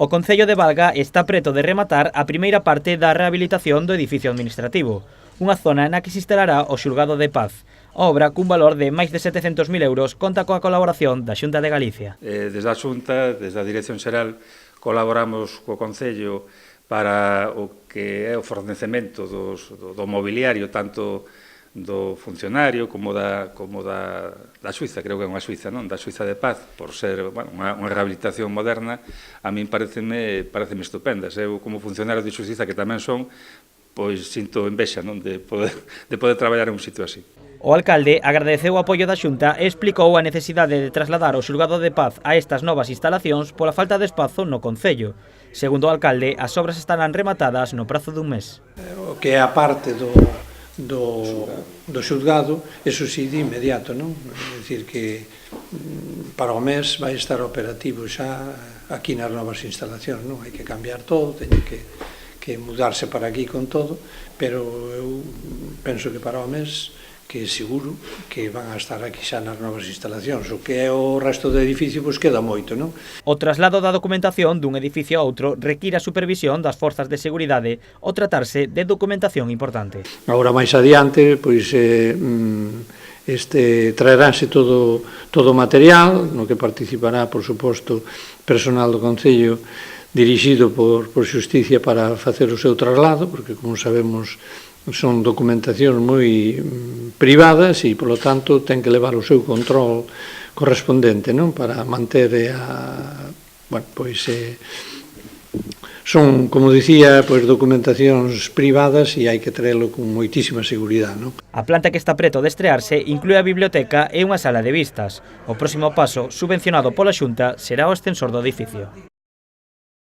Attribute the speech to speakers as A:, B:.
A: O Concello de Valga está preto de rematar a primeira parte da rehabilitación do edificio administrativo, unha zona na que se instalará o Xulgado de Paz. A obra, cun valor de máis de 700.000 euros, conta coa colaboración da Xunta de Galicia.
B: Desde a Xunta, desde a Dirección Xeral, colaboramos co Concello para o que é o fornecemento do mobiliario, tanto do funcionario como da Suiza, creo que é unha Suiza, non? Da Suiza de Paz, por ser unha rehabilitación moderna, a min pareceme estupendas. Eu, como funcionario de Suiza, que tamén son, pois sinto envexa, non? De poder traballar en un sitio así.
A: O alcalde agradeceu o apoio da Xunta e explicou a necesidade de trasladar o Xulgado de Paz a estas novas instalacións pola falta de espazo no Concello. Segundo o alcalde, as obras estarán rematadas no prazo dun mes.
C: O que é a parte do xulgado, eso sí de inmediato, non? É dicir que para o mes vai estar operativo xa aquí nas novas instalacións, non? Hai que cambiar todo, teñen que mudarse para aquí con todo, pero eu penso que para o mes que seguro que van a estar aquí xa nas novas instalacións. O que é o resto do edificio, pois queda moito, non?
A: O traslado da documentación dun edificio a outro require a supervisión das forzas de seguridade ao tratarse de documentación importante.
C: Agora máis adiante, pois traeránse todo o material, no que participará, por suposto, personal do Concello dirixido por Xusticia para facer o seu traslado, porque, como sabemos, son documentacións moi privadas e, polo tanto, ten que levar o seu control correspondente, non? Para manter son, como dicía, documentacións privadas e hai que traelo con moitísima seguridade, non?
A: A planta que está preto de estrearse inclúe a biblioteca e unha sala de vistas. O próximo paso, subvencionado pola Xunta, será o ascensor do edificio.